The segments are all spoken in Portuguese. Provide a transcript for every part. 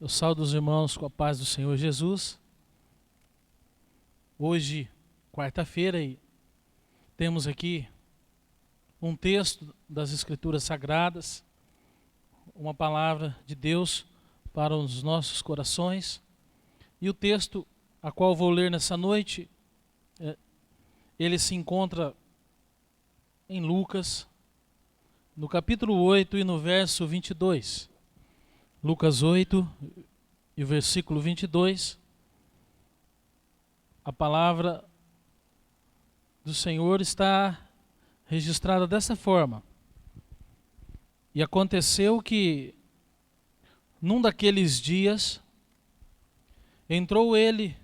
Eu saúdo os irmãos com a paz do Senhor Jesus. Hoje, quarta-feira, e temos aqui um texto das Escrituras Sagradas, uma palavra de Deus para os nossos corações. E o texto a qual vou ler nessa noite, ele se encontra em Lucas, no capítulo 8 e no verso 22. Lucas 8 e o versículo 22. A palavra do Senhor está registrada dessa forma. E aconteceu que, num daqueles dias, entrou ele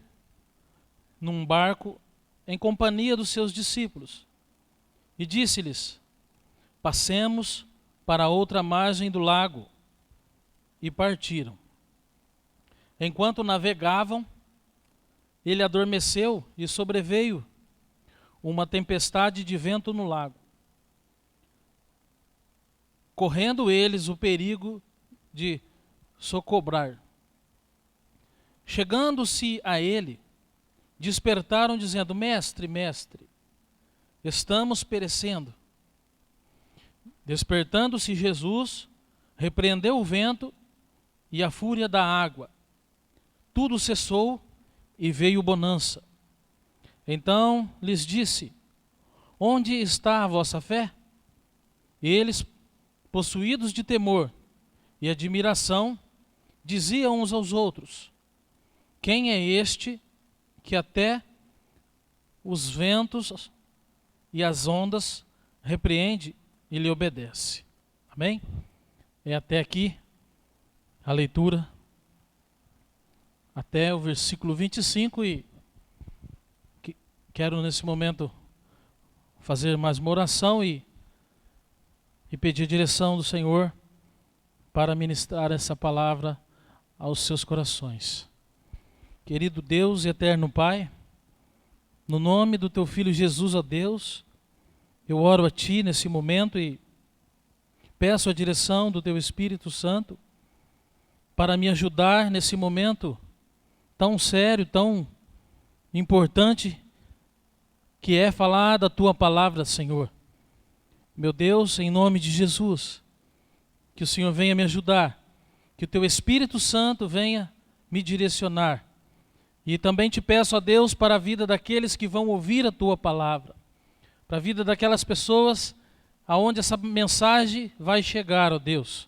num barco em companhia dos seus discípulos e disse-lhes: passemos para a outra margem do lago. E partiram. Enquanto navegavam, ele adormeceu e sobreveio uma tempestade de vento no lago, correndo eles o perigo de socobrar. Chegando-se a ele, despertaram dizendo: Mestre, mestre, estamos perecendo. Despertando-se Jesus, repreendeu o vento e a fúria da água. Tudo cessou e veio bonança. Então lhes disse: onde está a vossa fé? E eles, possuídos de temor e admiração, diziam uns aos outros: quem é este que até os ventos e as ondas repreende e lhe obedece? Amém? É até aqui a leitura, até o versículo 25, e quero nesse momento fazer mais uma oração e pedir a direção do Senhor para ministrar essa palavra aos seus corações. Querido Deus e eterno Pai, no nome do Teu Filho Jesus, ó Deus, eu oro a Ti nesse momento e peço a direção do Teu Espírito Santo para me ajudar nesse momento tão sério, tão importante, que é falar da Tua palavra, Senhor. Meu Deus, em nome de Jesus, que o Senhor venha me ajudar, que o Teu Espírito Santo venha me direcionar. E também te peço, ó Deus, para a vida daqueles que vão ouvir a Tua palavra, para a vida daquelas pessoas aonde essa mensagem vai chegar, ó Deus,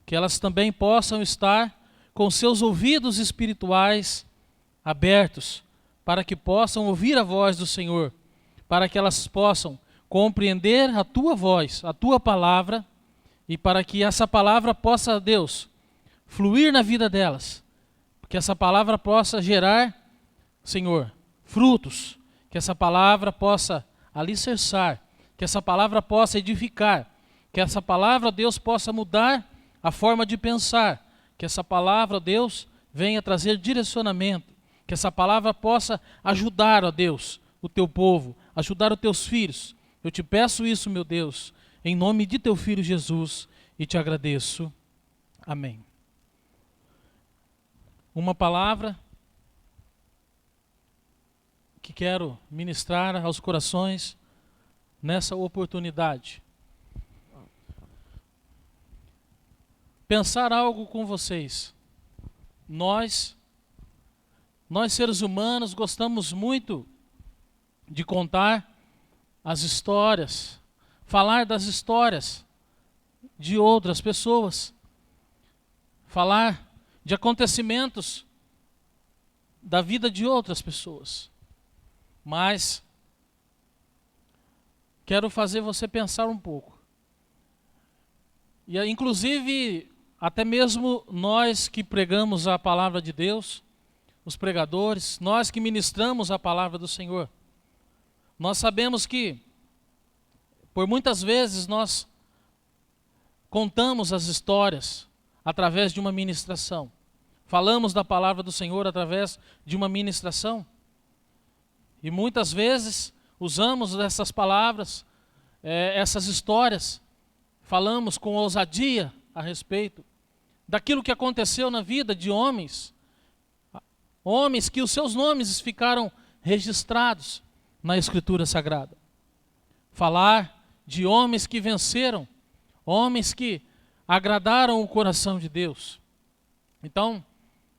que elas também possam estar com seus ouvidos espirituais abertos, para que possam ouvir a voz do Senhor, para que elas possam compreender a Tua voz, a Tua palavra, e para que essa palavra possa, Deus, fluir na vida delas, que essa palavra possa gerar, Senhor, frutos, que essa palavra possa alicerçar, que essa palavra possa edificar, que essa palavra, Deus, possa mudar a forma de pensar, que essa palavra, Deus, venha trazer direcionamento, que essa palavra possa ajudar, ó Deus, o Teu povo, ajudar os Teus filhos. Eu te peço isso, meu Deus, em nome de Teu Filho Jesus, e te agradeço. Amém. Uma palavra que quero ministrar aos corações nessa oportunidade. Pensar algo com vocês. Nós seres humanos gostamos muito de contar as histórias, falar das histórias de outras pessoas, falar de acontecimentos da vida de outras pessoas. Mas quero fazer você pensar um pouco. E inclusive até mesmo nós que pregamos a palavra de Deus, os pregadores, nós que ministramos a palavra do Senhor, nós sabemos que, por muitas vezes, nós contamos as histórias através de uma ministração. Falamos da palavra do Senhor através de uma ministração. E muitas vezes usamos essas palavras, essas histórias, falamos com ousadia a respeito daquilo que aconteceu na vida de homens, homens que os seus nomes ficaram registrados na Escritura Sagrada. Falar de homens que venceram, homens que agradaram o coração de Deus. Então,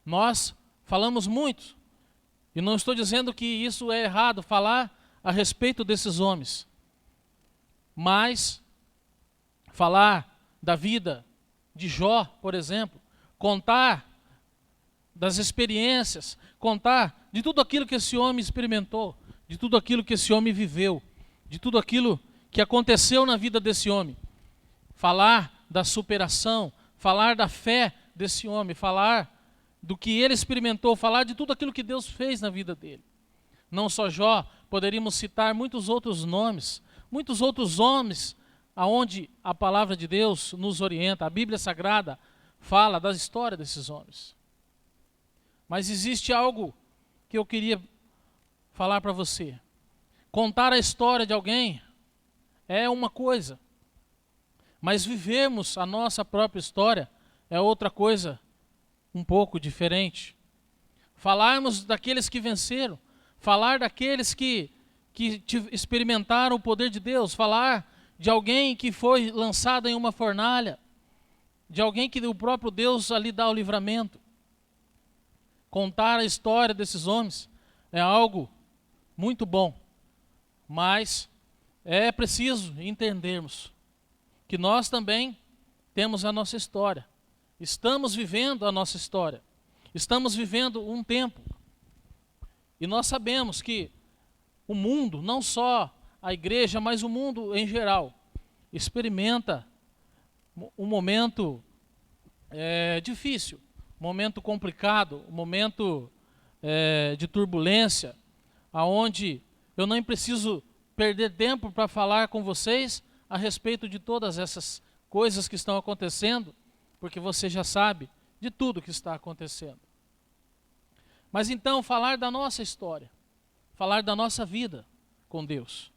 nós falamos muito, e não estou dizendo que isso é errado, falar a respeito desses homens, mas falar da vida de Jó, por exemplo, contar das experiências, contar de tudo aquilo que esse homem experimentou, de tudo aquilo que esse homem viveu, de tudo aquilo que aconteceu na vida desse homem. Falar da superação, falar da fé desse homem, falar do que ele experimentou, falar de tudo aquilo que Deus fez na vida dele. Não só Jó, poderíamos citar muitos outros nomes, muitos outros homens aonde a palavra de Deus nos orienta. A Bíblia Sagrada fala da história desses homens. Mas existe algo que eu queria falar para você. Contar a história de alguém é uma coisa, mas vivermos a nossa própria história é outra coisa um pouco diferente. Falarmos daqueles que venceram, falar daqueles que experimentaram o poder de Deus, falar de alguém que foi lançado em uma fornalha, de alguém que o próprio Deus ali dá o livramento. Contar a história desses homens é algo muito bom, mas é preciso entendermos que nós também temos a nossa história. Estamos vivendo a nossa história. Estamos vivendo um tempo. E nós sabemos que o mundo, não só a igreja, mas o mundo em geral, experimenta um momento difícil, um momento complicado, um momento de turbulência, aonde eu nem preciso perder tempo para falar com vocês a respeito de todas essas coisas que estão acontecendo, porque você já sabe de tudo que está acontecendo. Mas então, falar da nossa história, falar da nossa vida com Deus.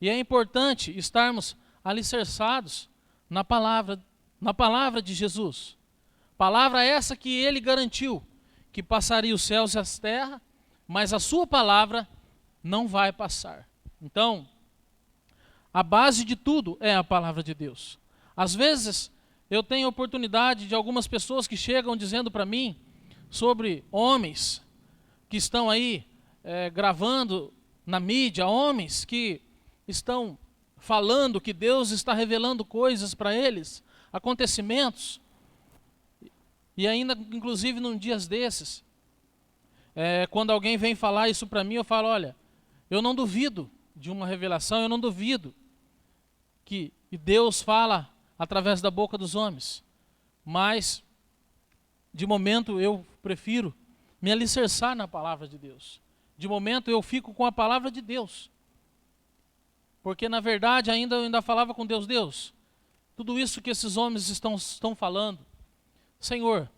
E é importante estarmos alicerçados na palavra de Jesus. Palavra essa que ele garantiu, que passaria os céus e as terras, mas a sua palavra não vai passar. Então, a base de tudo é a palavra de Deus. Às vezes, eu tenho oportunidade de algumas pessoas que chegam dizendo para mim sobre homens que estão aí gravando na mídia, homens que estão falando que Deus está revelando coisas para eles, acontecimentos, e ainda inclusive num dias desses, quando alguém vem falar isso para mim, eu falo, olha, eu não duvido de uma revelação, eu não duvido que Deus fala através da boca dos homens, mas de momento eu prefiro me alicerçar na palavra de Deus. De momento eu fico com a palavra de Deus, porque na verdade eu ainda falava com Deus, tudo isso que esses homens estão falando, Senhor,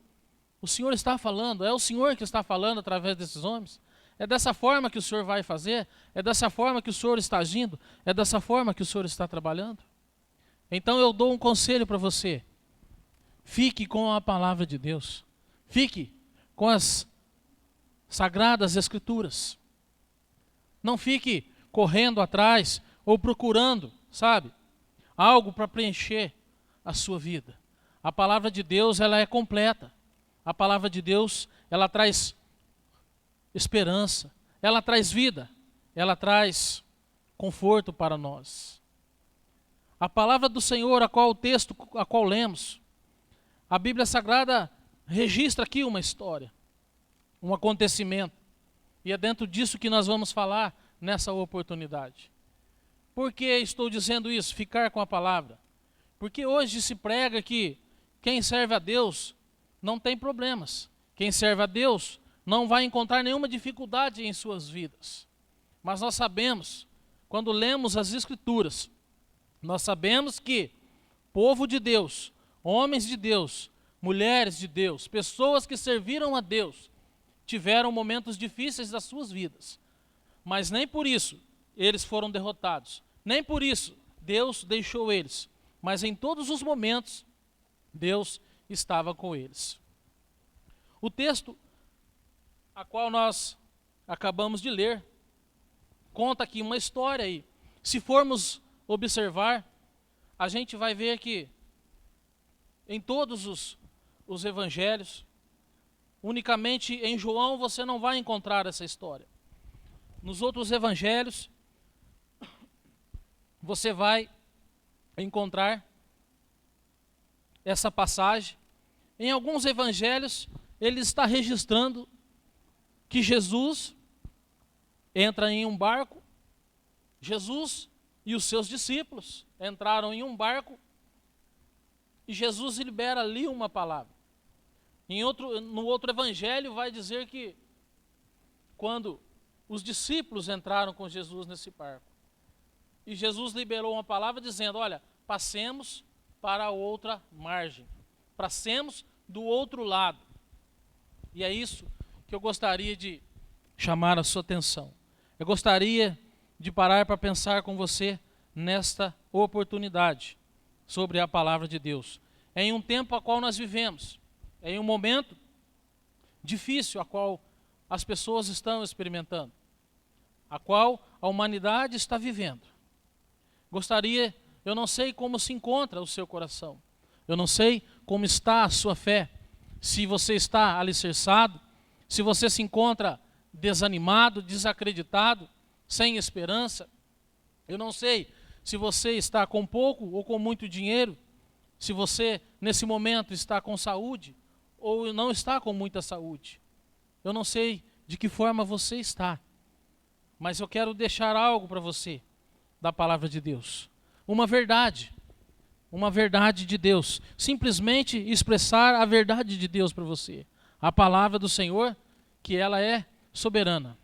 o Senhor está falando, é o Senhor que está falando através desses homens, é dessa forma que o Senhor vai fazer, é dessa forma que o Senhor está agindo, é dessa forma que o Senhor está trabalhando. Então eu dou um conselho para você, fique com a palavra de Deus, fique com as Sagradas Escrituras, não fique correndo atrás ou procurando, sabe, algo para preencher a sua vida. A palavra de Deus, ela é completa. A palavra de Deus, ela traz esperança, ela traz vida, ela traz conforto para nós. A palavra do Senhor, a qual lemos, a Bíblia Sagrada registra aqui uma história, um acontecimento, e é dentro disso que nós vamos falar nessa oportunidade. Por que estou dizendo isso? Ficar com a palavra. Porque hoje se prega que quem serve a Deus não tem problemas. Quem serve a Deus não vai encontrar nenhuma dificuldade em suas vidas. Mas nós sabemos, quando lemos as Escrituras, nós sabemos que povo de Deus, homens de Deus, mulheres de Deus, pessoas que serviram a Deus, tiveram momentos difíceis das suas vidas. Mas nem por isso eles foram derrotados. Nem por isso Deus deixou eles. Mas em todos os momentos, Deus estava com eles. O texto a qual nós acabamos de ler conta aqui uma história aí. Se formos observar, a gente vai ver que em todos os evangelhos, unicamente em João você não vai encontrar essa história. Nos outros evangelhos, você vai encontrar essa passagem. Em alguns evangelhos, ele está registrando que Jesus entra em um barco. Jesus e os seus discípulos entraram em um barco e Jesus libera ali uma palavra. No outro evangelho vai dizer que quando os discípulos entraram com Jesus nesse barco, e Jesus liberou uma palavra dizendo, olha, passemos para a outra margem, passemos do outro lado. E é isso que eu gostaria de chamar a sua atenção. Eu gostaria de parar para pensar com você nesta oportunidade sobre a palavra de Deus. Em um tempo a qual nós vivemos, em um momento difícil a qual as pessoas estão experimentando, a qual a humanidade está vivendo. Gostaria, eu não sei como se encontra o seu coração, eu não sei como está a sua fé, se você está alicerçado, se você se encontra desanimado, desacreditado, sem esperança. Eu não sei se você está com pouco ou com muito dinheiro, se você nesse momento está com saúde ou não está com muita saúde. Eu não sei de que forma você está, mas eu quero deixar algo para você da palavra de Deus. Uma verdade de Deus. Simplesmente expressar a verdade de Deus para você. A palavra do Senhor, que ela é soberana.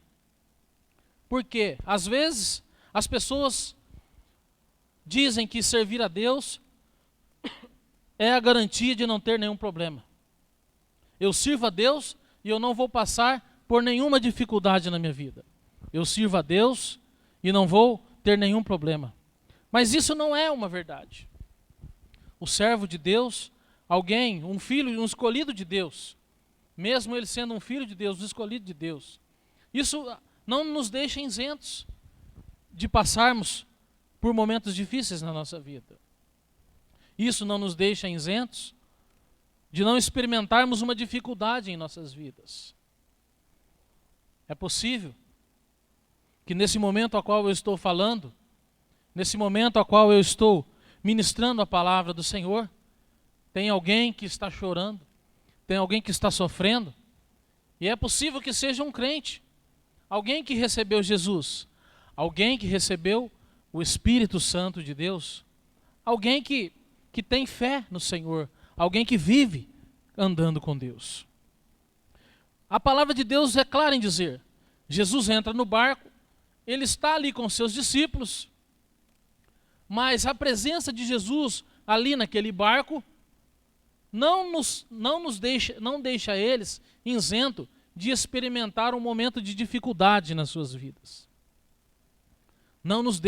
Porque, às vezes, as pessoas dizem que servir a Deus é a garantia de não ter nenhum problema. Eu sirvo a Deus e eu não vou passar por nenhuma dificuldade na minha vida. Eu sirvo a Deus e não vou ter nenhum problema. Mas isso não é uma verdade. O servo de Deus, alguém, um filho, um escolhido de Deus, mesmo ele sendo um filho de Deus, um escolhido de Deus, isso não nos deixa isentos de passarmos por momentos difíceis na nossa vida. Isso não nos deixa isentos de não experimentarmos uma dificuldade em nossas vidas. É possível que nesse momento a qual eu estou falando, nesse momento a qual eu estou ministrando a palavra do Senhor, tem alguém que está chorando, tem alguém que está sofrendo, e é possível que seja um crente, alguém que recebeu Jesus, alguém que recebeu o Espírito Santo de Deus, alguém que tem fé no Senhor, alguém que vive andando com Deus. A palavra de Deus é clara em dizer, Jesus entra no barco, ele está ali com seus discípulos, mas a presença de Jesus ali naquele barco não deixa eles isento de experimentar um momento de dificuldade nas suas vidas. Não nos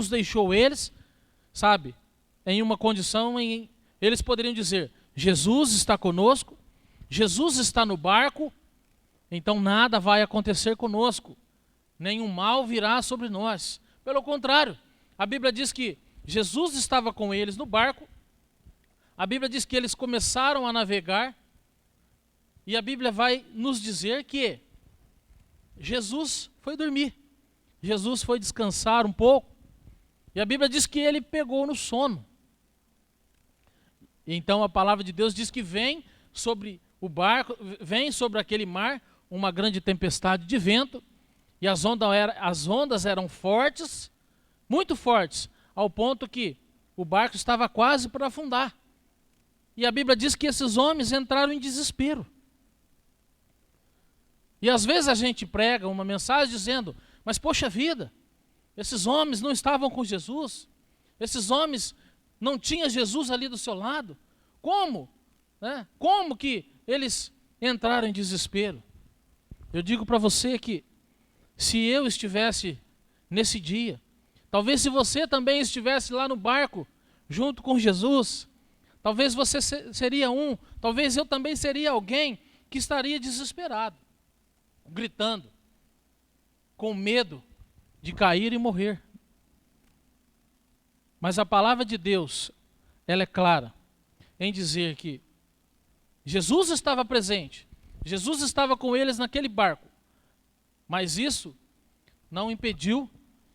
deixou eles, sabe, em uma condição em eles poderiam dizer, Jesus está conosco, Jesus está no barco, então nada vai acontecer conosco, nenhum mal virá sobre nós. Pelo contrário, a Bíblia diz que Jesus estava com eles no barco, a Bíblia diz que eles começaram a navegar, e a Bíblia vai nos dizer que Jesus foi dormir, Jesus foi descansar um pouco, e a Bíblia diz que ele pegou no sono. Então a palavra de Deus diz que vem sobre o barco, vem sobre aquele mar uma grande tempestade de vento, e as ondas eram fortes, muito fortes, ao ponto que o barco estava quase para afundar. E a Bíblia diz que esses homens entraram em desespero. E às vezes a gente prega uma mensagem dizendo, mas poxa vida, esses homens não estavam com Jesus, esses homens não tinham Jesus ali do seu lado, como? Né? Como que eles entraram em desespero? Eu digo para você que se eu estivesse nesse dia, talvez se você também estivesse lá no barco, junto com Jesus, Talvez você seria talvez eu também seria alguém que estaria desesperado, gritando, com medo de cair e morrer. Mas a palavra de Deus, ela é clara em dizer que Jesus estava presente, Jesus estava com eles naquele barco, mas isso não impediu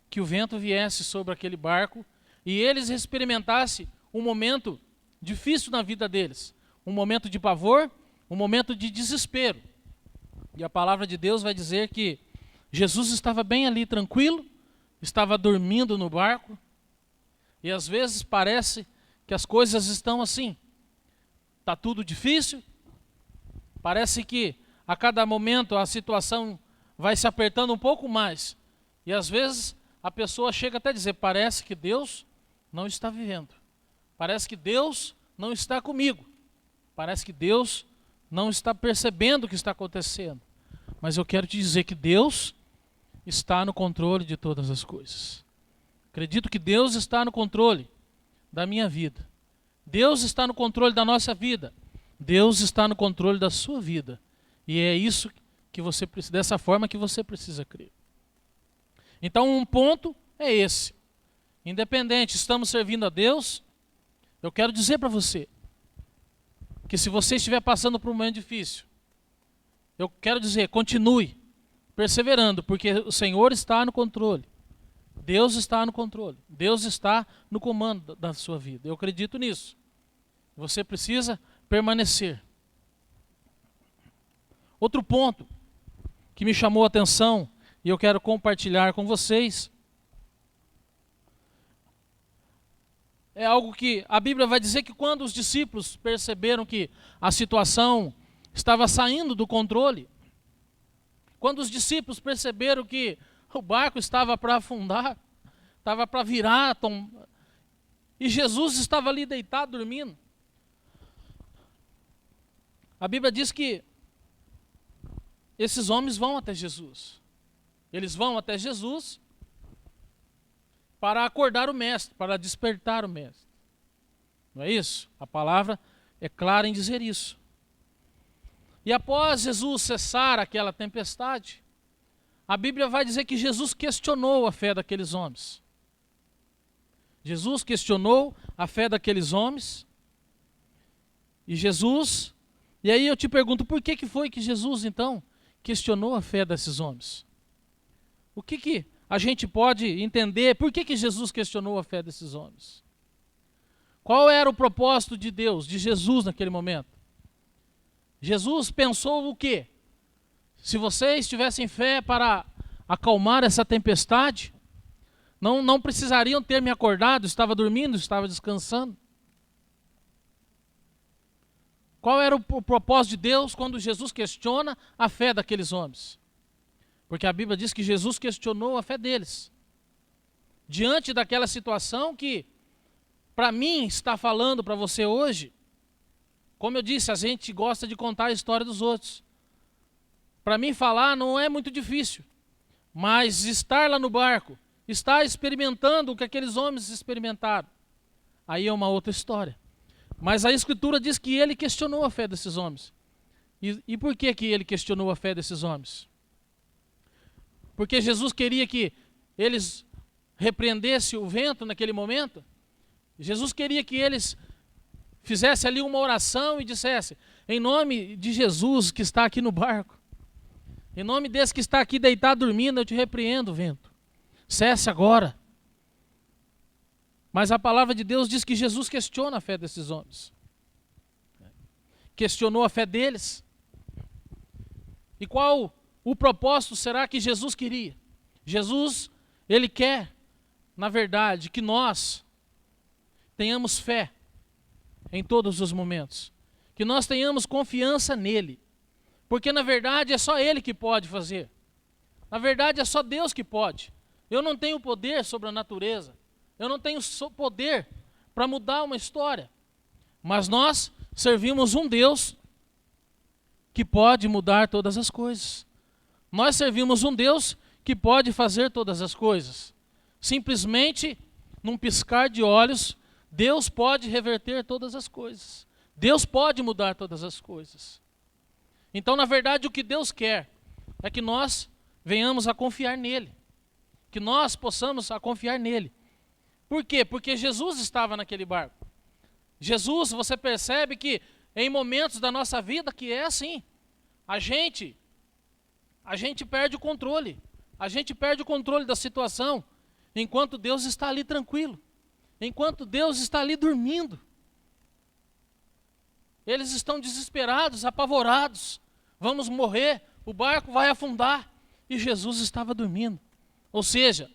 que o vento viesse sobre aquele barco e eles experimentassem um momento difícil na vida deles, um momento de pavor, um momento de desespero. E a palavra de Deus vai dizer que Jesus estava bem ali tranquilo, estava dormindo no barco, e às vezes parece que as coisas estão assim, está tudo difícil, parece que a cada momento a situação vai se apertando um pouco mais, e às vezes a pessoa chega até a dizer, parece que Deus não está vivendo, parece que Deus não está comigo, parece que Deus não está percebendo o que está acontecendo. Mas eu quero te dizer que Deus está no controle de todas as coisas. Acredito que Deus está no controle da minha vida. Deus está no controle da nossa vida. Deus está no controle da sua vida. E é isso que você precisa, dessa forma que você precisa crer. Então um ponto é esse. Independente, estamos servindo a Deus, eu quero dizer para você que se você estiver passando por um momento difícil, eu quero dizer, continue perseverando, porque o Senhor está no controle. Deus está no controle. Deus está no comando da sua vida. Eu acredito nisso. Você precisa permanecer. Outro ponto que me chamou a atenção e eu quero compartilhar com vocês é algo que a Bíblia vai dizer que quando os discípulos perceberam que a situação estava saindo do controle, quando os discípulos perceberam que o barco estava para afundar, estava para virar, e Jesus estava ali deitado, dormindo. A Bíblia diz que esses homens vão até Jesus. Eles vão até Jesus para acordar o mestre, para despertar o mestre. Não é isso? A palavra é clara em dizer isso. E após Jesus cessar aquela tempestade, a Bíblia vai dizer que Jesus questionou a fé daqueles homens. Jesus questionou a fé daqueles homens. E aí eu te pergunto, por que foi que Jesus então questionou a fé desses homens? O que a gente pode entender? Por que Jesus questionou a fé desses homens? Qual era o propósito de Deus, de Jesus naquele momento? Jesus pensou o quê? Se vocês tivessem fé para acalmar essa tempestade, não precisariam ter me acordado, estava dormindo, estava descansando. Qual era o propósito de Deus quando Jesus questiona a fé daqueles homens? Porque a Bíblia diz que Jesus questionou a fé deles. Diante daquela situação que, para mim, está falando para você hoje, como eu disse, a gente gosta de contar a história dos outros. Para mim falar não é muito difícil, mas estar lá no barco, estar experimentando o que aqueles homens experimentaram, aí é uma outra história. Mas a Escritura diz que ele questionou a fé desses homens. E por que ele questionou a fé desses homens? Porque Jesus queria que eles repreendessem o vento naquele momento? Jesus queria que eles fizessem ali uma oração e dissessem, em nome de Jesus que está aqui no barco, em nome desse que está aqui deitado dormindo, eu te repreendo, vento. Cesse agora. Mas a palavra de Deus diz que Jesus questiona a fé desses homens. Questionou a fé deles. E qual o propósito será que Jesus queria? Jesus, ele quer, na verdade, que nós tenhamos fé em todos os momentos. Que nós tenhamos confiança nele. Porque na verdade é só ele que pode fazer. Na verdade é só Deus que pode. Eu não tenho poder sobre a natureza. Eu não tenho poder para mudar uma história. Mas nós servimos um Deus que pode mudar todas as coisas. Nós servimos um Deus que pode fazer todas as coisas. Simplesmente, num piscar de olhos, Deus pode reverter todas as coisas. Deus pode mudar todas as coisas. Então, na verdade, o que Deus quer é que nós venhamos a confiar nele. Que nós possamos a confiar nele. Por quê? Porque Jesus estava naquele barco. Jesus, você percebe que em momentos da nossa vida que é assim. A gente perde o controle. A gente perde o controle da situação enquanto Deus está ali tranquilo. Enquanto Deus está ali dormindo. Eles estão desesperados, apavorados. Vamos morrer, o barco vai afundar. E Jesus estava dormindo. Ou seja,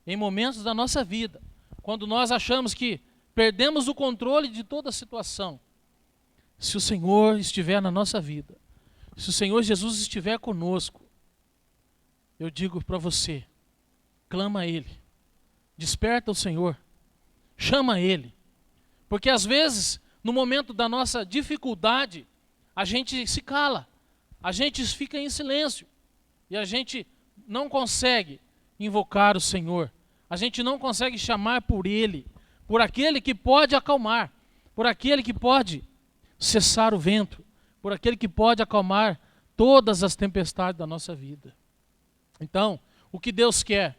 em momentos da nossa vida, quando nós achamos que perdemos o controle de toda a situação, se o Senhor estiver na nossa vida, se o Senhor Jesus estiver conosco, eu digo para você, clama a Ele, desperta o Senhor, chama Ele, porque às vezes, no momento da nossa dificuldade, a gente se cala, a gente fica em silêncio, e a gente não consegue invocar o Senhor, a gente não consegue chamar por Ele, por aquele que pode acalmar, por aquele que pode cessar o vento, por aquele que pode acalmar todas as tempestades da nossa vida. Então, o que Deus quer,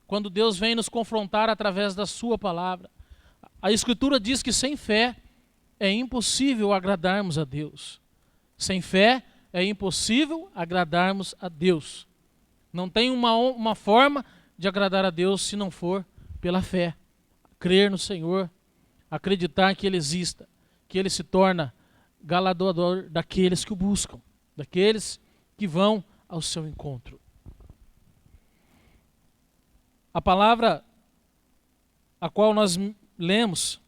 quando Deus vem nos confrontar através da sua palavra, a Escritura diz que sem fé é impossível agradarmos a Deus. Sem fé é impossível agradarmos a Deus. Não tem uma forma de agradar a Deus se não for pela fé. Crer no Senhor, acreditar que Ele exista, que Ele se torna galardoador daqueles que o buscam, daqueles que vão ao seu encontro. A palavra a qual nós lemos,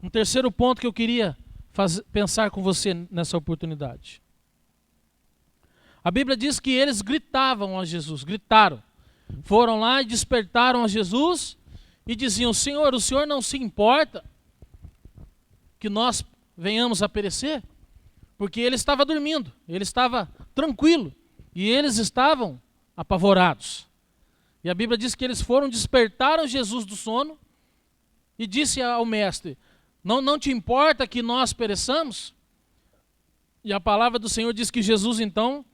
um terceiro ponto que eu queria pensar com você nessa oportunidade. A Bíblia diz que eles gritavam a Jesus, gritaram. Foram lá e despertaram a Jesus e diziam, Senhor, o Senhor não se importa que nós venhamos a perecer? Porque ele estava dormindo, ele estava tranquilo e eles estavam apavorados. E a Bíblia diz que eles despertaram Jesus do sono e disse ao mestre, não te importa que nós pereçamos? E a palavra do Senhor diz que Jesus então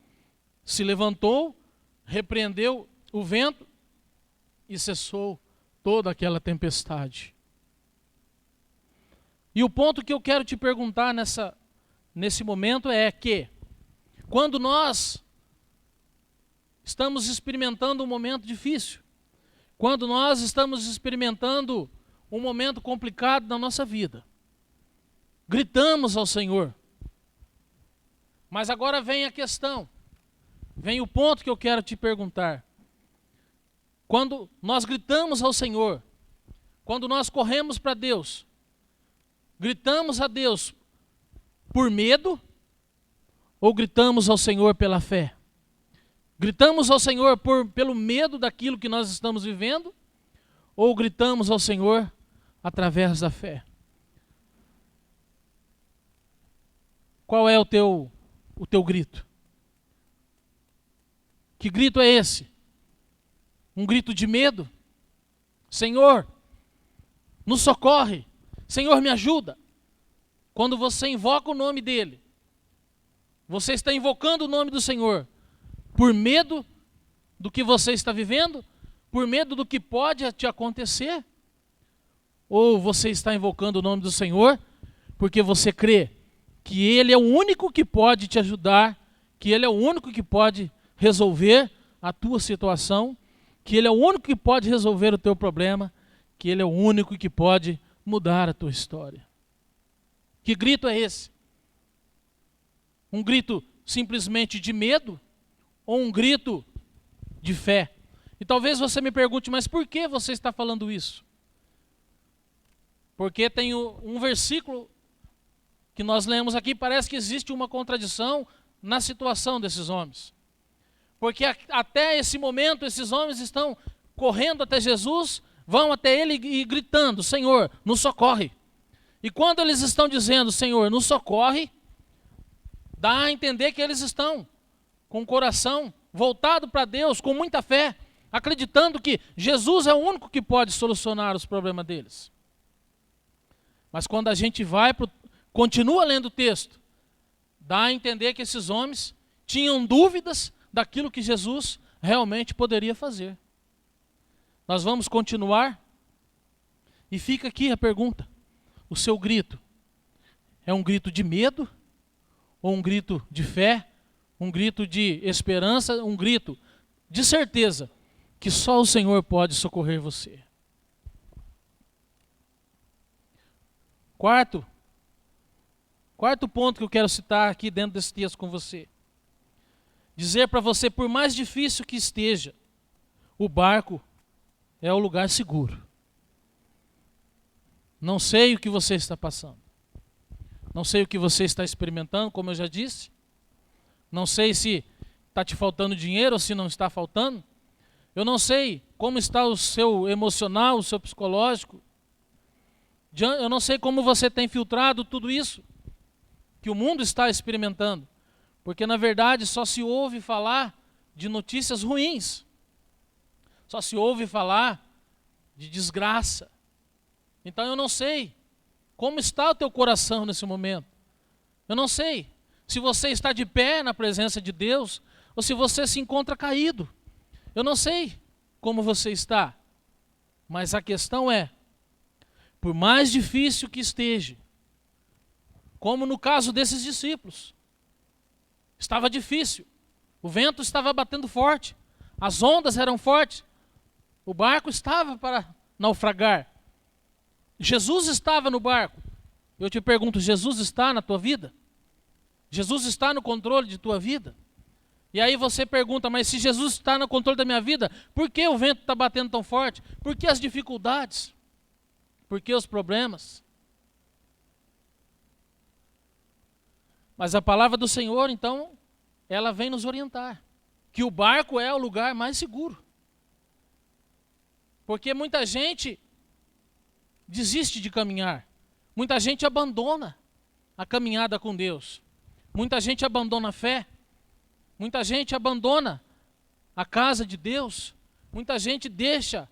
se levantou, repreendeu o vento e cessou toda aquela tempestade. E o ponto que eu quero te perguntar nesse momento é que, quando nós estamos experimentando um momento difícil, quando nós estamos experimentando um momento complicado na nossa vida, gritamos ao Senhor. Mas agora vem a questão, vem o ponto que eu quero te perguntar. Quando nós gritamos ao Senhor, quando nós corremos para Deus, gritamos a Deus por medo ou gritamos ao Senhor pela fé? Gritamos ao Senhor pelo medo daquilo que nós estamos vivendo ou gritamos ao Senhor através da fé? Qual é o teu grito? Que grito é esse? Um grito de medo? Senhor, nos socorre. Senhor, me ajuda. Quando você invoca o nome dele, você está invocando o nome do Senhor por medo do que você está vivendo? Por medo do que pode te acontecer? Ou você está invocando o nome do Senhor porque você crê que Ele é o único que pode te ajudar, que Ele é o único que pode resolver a tua situação, que Ele é o único que pode resolver o teu problema, que Ele é o único que pode mudar a tua história? Que grito é esse? Um grito simplesmente de medo ou um grito de fé? E talvez você me pergunte, mas por que você está falando isso? Porque tem um versículo que nós lemos aqui, parece que existe uma contradição na situação desses homens. Porque até esse momento, esses homens estão correndo até Jesus, vão até Ele e gritando, Senhor, nos socorre. E quando eles estão dizendo, Senhor, nos socorre, dá a entender que eles estão com o coração voltado para Deus, com muita fé, acreditando que Jesus é o único que pode solucionar os problemas deles. Mas quando a gente continua lendo o texto, dá a entender que esses homens tinham dúvidas daquilo que Jesus realmente poderia fazer. Nós vamos continuar. E fica aqui a pergunta: o seu grito é um grito de medo? Ou um grito de fé? Um grito de esperança? Um grito de certeza que só o Senhor pode socorrer você? Quarto ponto que eu quero citar aqui dentro desse texto com você. Dizer para você, por mais difícil que esteja, o barco é o lugar seguro. Não sei o que você está passando. Não sei o que você está experimentando, como eu já disse. Não sei se está te faltando dinheiro ou se não está faltando. Eu não sei como está o seu emocional, o seu psicológico. Eu não sei como você tem filtrado tudo isso que o mundo está experimentando. Porque, na verdade, só se ouve falar de notícias ruins. Só se ouve falar de desgraça. Então eu não sei como está o teu coração nesse momento. Eu não sei se você está de pé na presença de Deus ou se você se encontra caído. Eu não sei como você está. Mas a questão é, por mais difícil que esteja, como no caso desses discípulos, estava difícil, o vento estava batendo forte, as ondas eram fortes, o barco estava para naufragar. Jesus estava no barco. Eu te pergunto, Jesus está na tua vida? Jesus está no controle de tua vida? E aí você pergunta, mas se Jesus está no controle da minha vida, por que o vento está batendo tão forte? Por que as dificuldades? Por que os problemas? Mas a palavra do Senhor, então, ela vem nos orientar. Que o barco é o lugar mais seguro. Porque muita gente desiste de caminhar. Muita gente abandona a caminhada com Deus. Muita gente abandona a fé. Muita gente abandona a casa de Deus. Muita gente deixa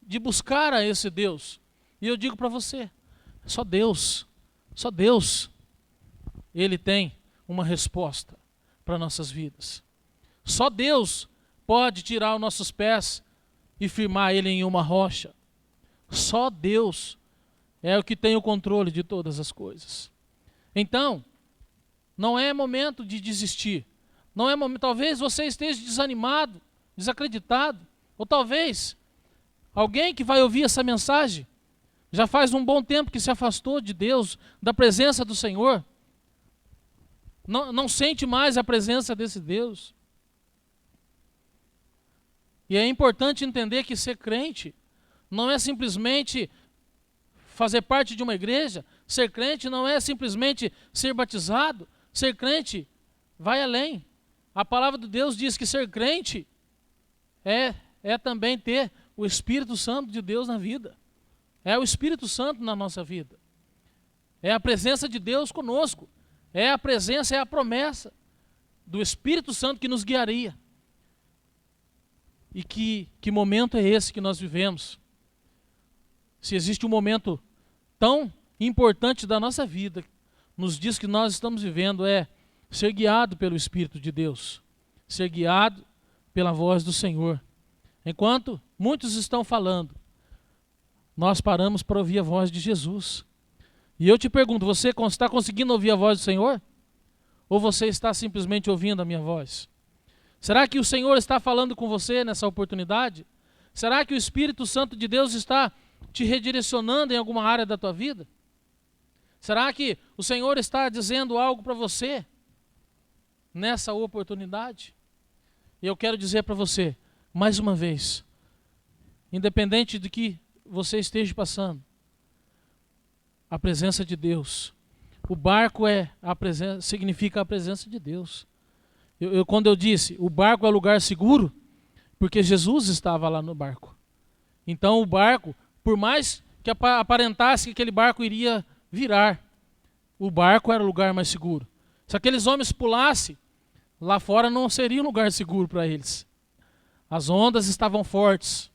de buscar a esse Deus. E eu digo para você, só Deus, Ele tem uma resposta para nossas vidas. Só Deus pode tirar os nossos pés e firmar ele em uma rocha. Só Deus é o que tem o controle de todas as coisas. Então, não é momento de desistir. Não é momento, talvez você esteja desanimado, desacreditado, ou talvez alguém que vai ouvir essa mensagem já faz um bom tempo que se afastou de Deus, da presença do Senhor. Não sente mais a presença desse Deus. E é importante entender que ser crente não é simplesmente fazer parte de uma igreja. Ser crente não é simplesmente ser batizado. Ser crente vai além. A palavra de Deus diz que ser crente é também ter o Espírito Santo de Deus na vida. É o Espírito Santo na nossa vida. É a presença de Deus conosco. É a presença, é a promessa do Espírito Santo que nos guiaria. E que momento é esse que nós vivemos? Se existe um momento tão importante da nossa vida, nos dias que nós estamos vivendo, é ser guiado pelo Espírito de Deus. Ser guiado pela voz do Senhor. Enquanto muitos estão falando, nós paramos para ouvir a voz de Jesus. E eu te pergunto, você está conseguindo ouvir a voz do Senhor? Ou você está simplesmente ouvindo a minha voz? Será que o Senhor está falando com você nessa oportunidade? Será que o Espírito Santo de Deus está te redirecionando em alguma área da tua vida? Será que o Senhor está dizendo algo para você nessa oportunidade? E eu quero dizer para você, mais uma vez, independente de que você esteja passando, a presença de Deus. O barco significa a presença de Deus. Quando eu disse, o barco é lugar seguro, porque Jesus estava lá no barco. Então o barco, por mais que aparentasse que aquele barco iria virar, o barco era o lugar mais seguro. Se aqueles homens pulassem, lá fora não seria um lugar seguro para eles. As ondas estavam fortes.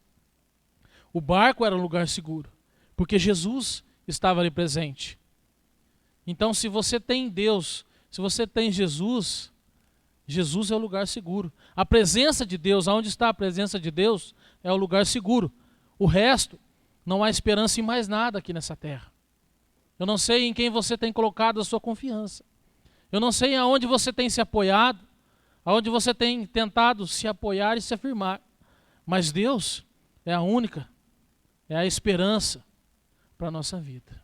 O barco era um lugar seguro, porque Jesus estava ali presente. Então, se você tem Deus, se você tem Jesus, Jesus é o lugar seguro. A presença de Deus, aonde está a presença de Deus, é o lugar seguro. O resto, não há esperança em mais nada aqui nessa terra. Eu não sei em quem você tem colocado a sua confiança. Eu não sei aonde você tem se apoiado, aonde você tem tentado se apoiar e se afirmar. Mas Deus é a única, é a esperança para a nossa vida.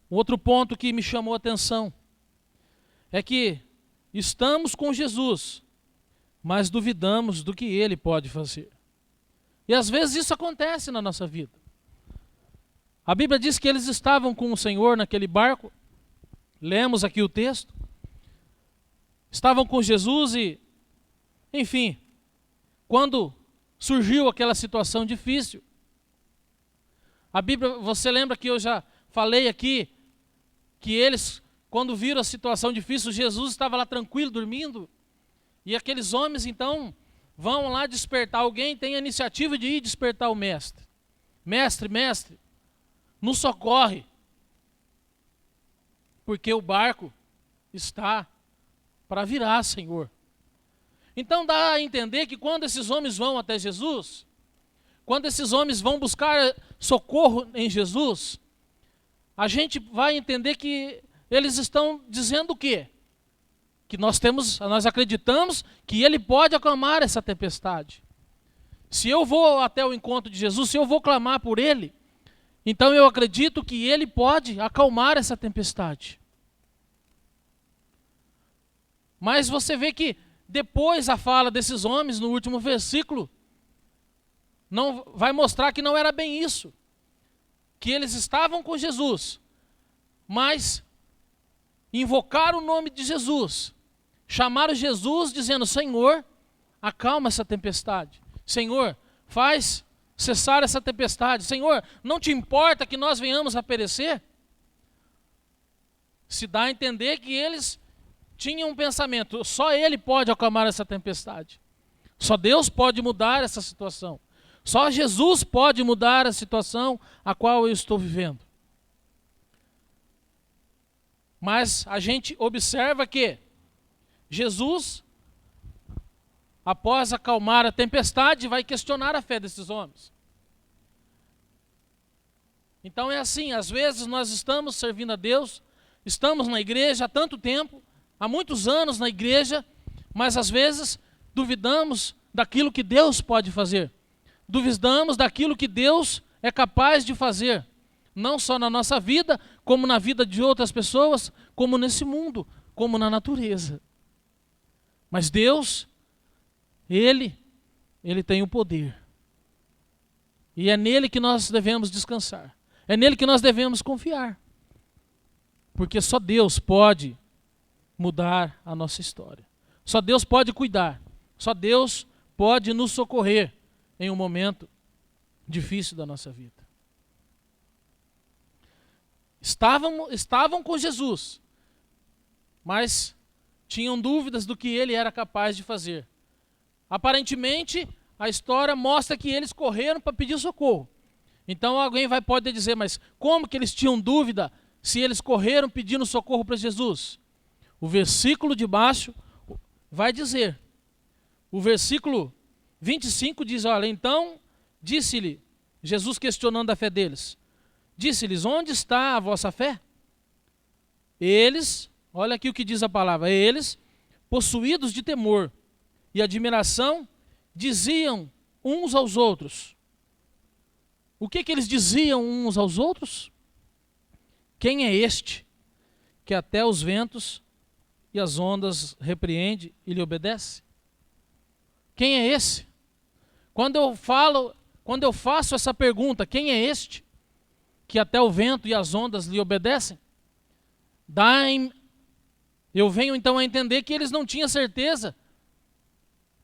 Outro ponto que me chamou a atenção é que estamos com Jesus, mas duvidamos do que Ele pode fazer. E às vezes isso acontece na nossa vida. A Bíblia diz que eles estavam com o Senhor naquele barco. Lemos aqui o texto. Estavam com Jesus e, enfim, quando surgiu aquela situação difícil, a Bíblia, você lembra que eu já falei aqui, que eles, quando viram a situação difícil, Jesus estava lá tranquilo, dormindo, e aqueles homens então vão lá despertar alguém, tem a iniciativa de ir despertar o mestre. Mestre, nos socorre, porque o barco está para virar, Senhor. Então dá a entender que quando esses homens vão até Jesus, quando esses homens vão buscar socorro em Jesus, a gente vai entender que eles estão dizendo o quê? Que nós acreditamos que Ele pode acalmar essa tempestade. Se eu vou até o encontro de Jesus, se eu vou clamar por Ele, então eu acredito que Ele pode acalmar essa tempestade. Mas você vê que depois a fala desses homens, no último versículo, não vai mostrar que não era bem isso. Que eles estavam com Jesus, mas invocaram o nome de Jesus, chamaram Jesus dizendo: Senhor, acalma essa tempestade. Senhor, faz cessar essa tempestade. Senhor, não te importa que nós venhamos a perecer? Se dá a entender que eles tinham um pensamento: só Ele pode acalmar essa tempestade. Só Deus pode mudar essa situação. Só Jesus pode mudar a situação a qual eu estou vivendo. Mas a gente observa que Jesus, após acalmar a tempestade, vai questionar a fé desses homens. Então é assim, às vezes nós estamos servindo a Deus, estamos na igreja há tanto tempo, há muitos anos na igreja, mas às vezes duvidamos daquilo que Deus pode fazer. Duvidamos daquilo que Deus é capaz de fazer, não só na nossa vida, como na vida de outras pessoas, como nesse mundo, como na natureza. Mas Deus, Ele tem o poder. E é nele que nós devemos descansar. É nele que nós devemos confiar. Porque só Deus pode mudar a nossa história. Só Deus pode cuidar. Só Deus pode nos socorrer em um momento difícil da nossa vida. Estavam com Jesus, mas tinham dúvidas do que Ele era capaz de fazer. Aparentemente, a história mostra que eles correram para pedir socorro. Então alguém pode dizer: mas como que eles tinham dúvida se eles correram pedindo socorro para Jesus? O versículo de baixo vai dizer, o versículo 25 diz: olha, então disse-lhe, Jesus questionando a fé deles, disse-lhes: onde está a vossa fé? Eles, olha aqui o que diz a palavra, eles, possuídos de temor e admiração, diziam uns aos outros. O que eles diziam uns aos outros? Quem é este que até os ventos e as ondas repreende e lhe obedece? Quem é esse? Quando eu faço essa pergunta, quem é este que até o vento e as ondas lhe obedecem? Eu venho então a entender que eles não tinham certeza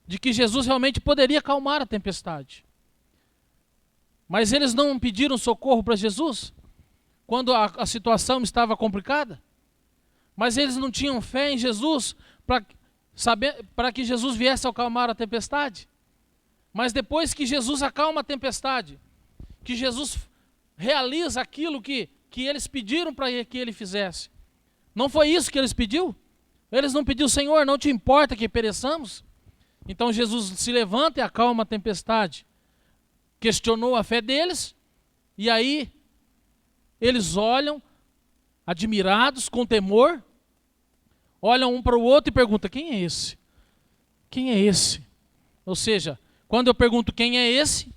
de que Jesus realmente poderia acalmar a tempestade. Mas eles não pediram socorro para Jesus quando a situação estava complicada? Mas eles não tinham fé em Jesus para para que Jesus viesse acalmar a tempestade. Mas depois que Jesus acalma a tempestade, que Jesus realiza aquilo que eles pediram para que ele fizesse. Não foi isso que eles pediram? Eles não pediram, Senhor, não te importa que pereçamos? Então Jesus se levanta e acalma a tempestade. Questionou a fé deles, e aí eles olham, admirados, com temor, olham um para o outro e perguntam, quem é esse? Quem é esse? Ou seja, quando eu pergunto quem é esse,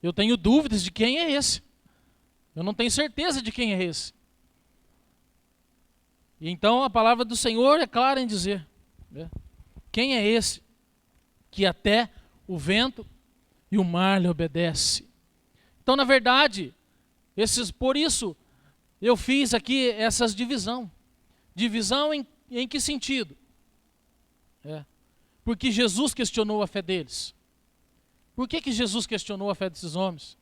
eu tenho dúvidas de quem é esse. Eu não tenho certeza de quem é esse. E então a palavra do Senhor é clara em dizer, né? Quem é esse que até o vento e o mar lhe obedece? Então, na verdade, por isso eu fiz aqui essas divisão. Divisão em que sentido? Porque Jesus questionou a fé deles. Por que Jesus questionou a fé desses homens?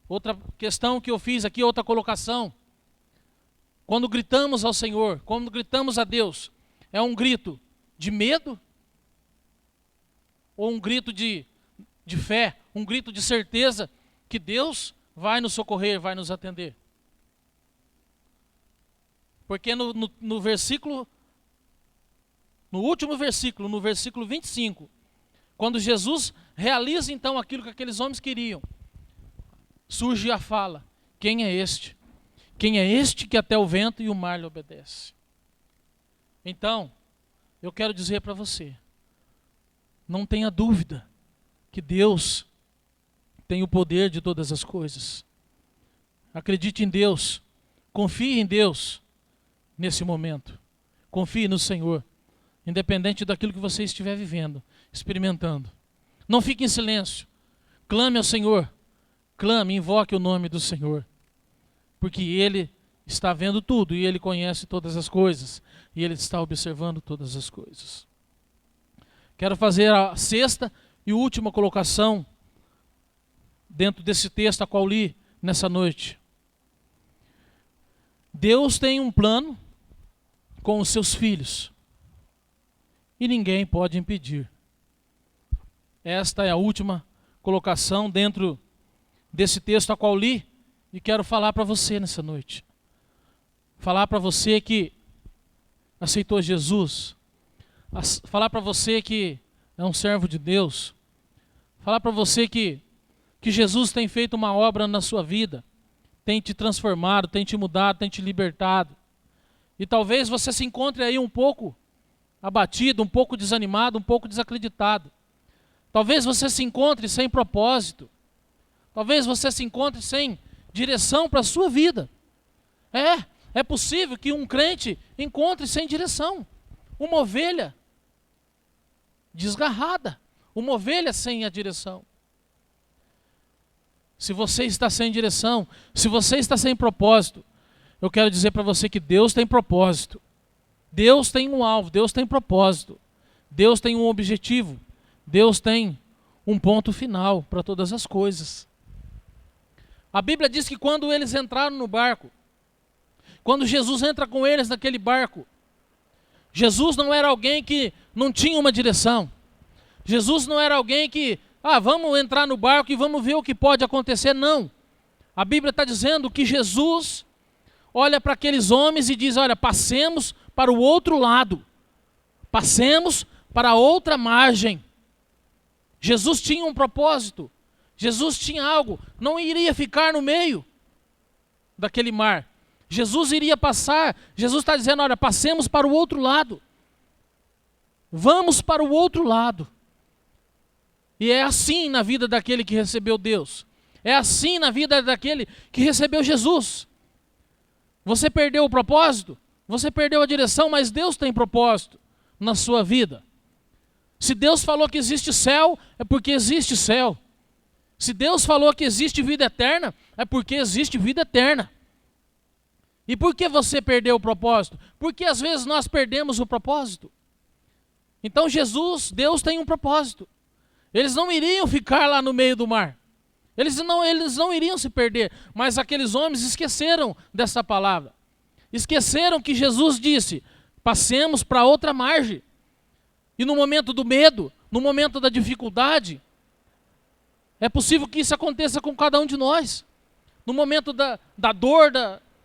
Outra questão que eu fiz aqui, outra colocação. Quando gritamos ao Senhor, quando gritamos a Deus, é um grito de medo? Ou um grito de fé, um grito de certeza que Deus vai nos socorrer, vai nos atender? Porque no último versículo, no versículo 25, quando Jesus realiza então aquilo que aqueles homens queriam, surge a fala, quem é este? Quem é este que até o vento e o mar lhe obedece? Então, eu quero dizer para você, não tenha dúvida que Deus tem o poder de todas as coisas. Acredite em Deus, confie em Deus nesse momento. Confie no Senhor, independente daquilo que você estiver vivendo, experimentando. Não fique em silêncio, clame ao Senhor, clame, invoque o nome do Senhor, porque Ele está vendo tudo e Ele conhece todas as coisas e Ele está observando todas as coisas. Quero fazer a sexta e última colocação dentro desse texto a qual li nessa noite. Deus tem um plano com os seus filhos e ninguém pode impedir. Esta é a última colocação dentro desse texto a qual li e quero falar para você nessa noite. Falar para você que aceitou Jesus, falar para você que é um servo de Deus, falar para você que Jesus tem feito uma obra na sua vida, tem te transformado, tem te mudado, tem te libertado. E talvez você se encontre aí um pouco abatido, um pouco desanimado, um pouco desacreditado. Talvez você se encontre sem propósito. Talvez você se encontre sem direção para a sua vida. É possível que um crente encontre sem direção. Uma ovelha desgarrada, uma ovelha sem a direção. Se você está sem direção, se você está sem propósito, eu quero dizer para você que Deus tem propósito. Deus tem um alvo, Deus tem propósito. Deus tem um objetivo. Deus tem um ponto final para todas as coisas. A Bíblia diz que quando eles entraram no barco, quando Jesus entra com eles naquele barco, Jesus não era alguém que não tinha uma direção. Jesus não era alguém que, vamos entrar no barco e vamos ver o que pode acontecer. Não. A Bíblia está dizendo que Jesus olha para aqueles homens e diz, olha, passemos para o outro lado. Passemos para a outra margem. Jesus tinha um propósito. Jesus tinha algo. Não iria ficar no meio daquele mar. Jesus iria passar. Jesus está dizendo, olha, passemos para o outro lado. Vamos para o outro lado. E é assim na vida daquele que recebeu Deus. É assim na vida daquele que recebeu Jesus. Você perdeu o propósito? Você perdeu a direção, mas Deus tem propósito na sua vida. Se Deus falou que existe céu, é porque existe céu. Se Deus falou que existe vida eterna, é porque existe vida eterna. E por que você perdeu o propósito? Porque às vezes nós perdemos o propósito. Então Deus tem um propósito. Eles não iriam ficar lá no meio do mar. Eles não iriam se perder. Mas aqueles homens esqueceram dessa palavra. Esqueceram que Jesus disse: passemos para outra margem. E no momento do medo, no momento da dificuldade, é possível que isso aconteça com cada um de nós. No momento da dor,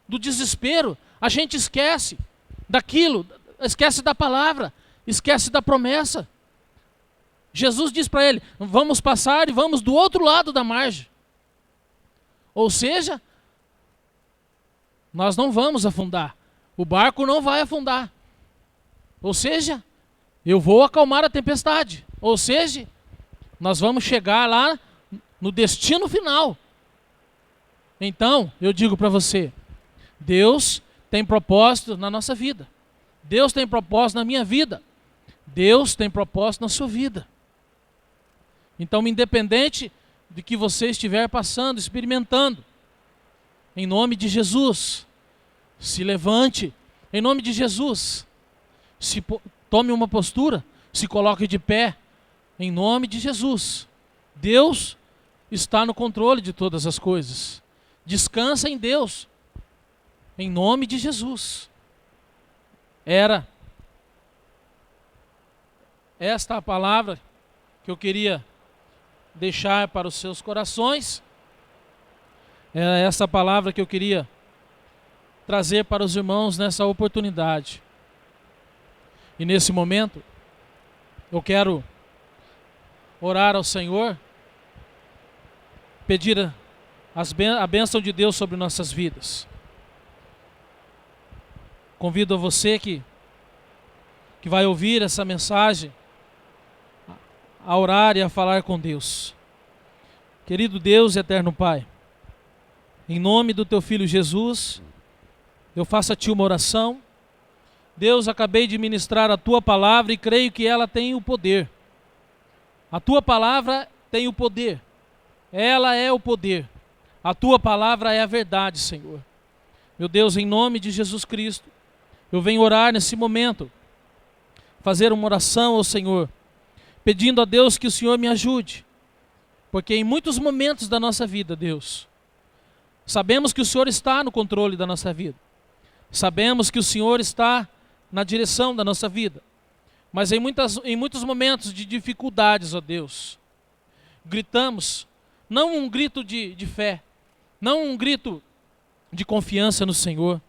do desespero, a gente esquece daquilo, esquece da palavra, esquece da promessa. Jesus diz para ele: vamos passar e vamos do outro lado da margem. Ou seja, nós não vamos afundar. O barco não vai afundar. Ou seja, eu vou acalmar a tempestade. Ou seja, nós vamos chegar lá no destino final. Então, eu digo para você, Deus tem propósito na nossa vida. Deus tem propósito na minha vida. Deus tem propósito na sua vida. Então, independente de que você estiver passando, experimentando, em nome de Jesus, se levante, em nome de Jesus, tome uma postura, se coloque de pé, em nome de Jesus. Deus está no controle de todas as coisas. Descansa em Deus, em nome de Jesus. Era esta a palavra que eu queria deixar para os seus corações. Era essa palavra que eu queria trazer para os irmãos nessa oportunidade. E nesse momento, eu quero orar ao Senhor, pedir a bênção de Deus sobre nossas vidas. Convido a você que vai ouvir essa mensagem a orar e a falar com Deus. Querido Deus e eterno Pai, em nome do Teu Filho Jesus, eu faço a Ti uma oração. Deus, acabei de ministrar a Tua palavra e creio que ela tem o poder. A Tua palavra tem o poder. Ela é o poder. A Tua palavra é a verdade, Senhor. Meu Deus, em nome de Jesus Cristo, eu venho orar nesse momento, fazer uma oração ao Senhor, pedindo a Deus que o Senhor me ajude, porque em muitos momentos da nossa vida, Deus, sabemos que o Senhor está no controle da nossa vida, sabemos que o Senhor está na direção da nossa vida, mas em muitos momentos de dificuldades, ó Deus, gritamos, não um grito de fé, não um grito de confiança no Senhor,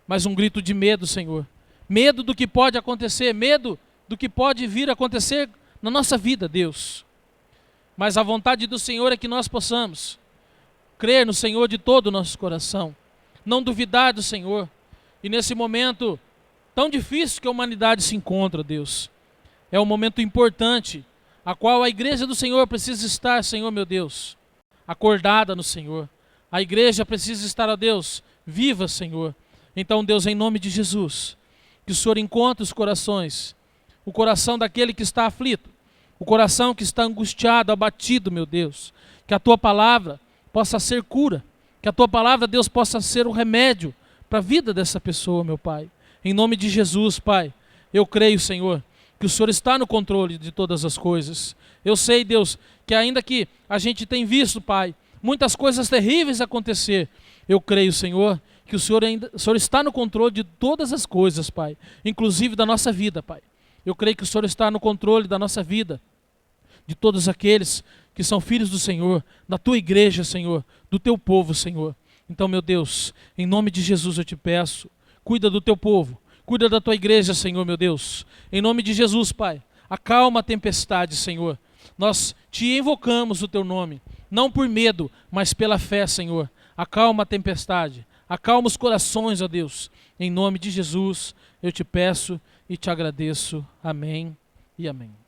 mas um grito de medo, Senhor. Medo do que pode acontecer, medo do que pode vir a acontecer na nossa vida, Deus. Mas a vontade do Senhor é que nós possamos crer no Senhor de todo o nosso coração, não duvidar do Senhor. E nesse momento tão difícil que a humanidade se encontra, Deus, é um momento importante, a qual a igreja do Senhor precisa estar, Senhor meu Deus, acordada no Senhor. A igreja precisa estar, ó Deus, viva, Senhor. Então, Deus, em nome de Jesus, que o Senhor encontre os corações, o coração daquele que está aflito, o coração que está angustiado, abatido, meu Deus, que a Tua palavra possa ser cura, que a Tua palavra, Deus, possa ser o remédio para a vida dessa pessoa, meu Pai. Em nome de Jesus, Pai, eu creio, Senhor, que o Senhor está no controle de todas as coisas. Eu sei, Deus, que ainda que a gente tem visto, Pai, muitas coisas terríveis acontecer, eu creio, Senhor, que o Senhor está no controle de todas as coisas, Pai, inclusive da nossa vida, Pai. Eu creio que o Senhor está no controle da nossa vida, de todos aqueles que são filhos do Senhor, da Tua igreja, Senhor, do Teu povo, Senhor. Então, meu Deus, em nome de Jesus eu te peço, cuida do Teu povo, cuida da Tua igreja, Senhor, meu Deus. Em nome de Jesus, Pai, acalma a tempestade, Senhor. Nós Te invocamos o Teu nome, não por medo, mas pela fé, Senhor. Acalma a tempestade, acalma os corações, ó Deus. Em nome de Jesus, eu te peço e te agradeço. Amém e amém.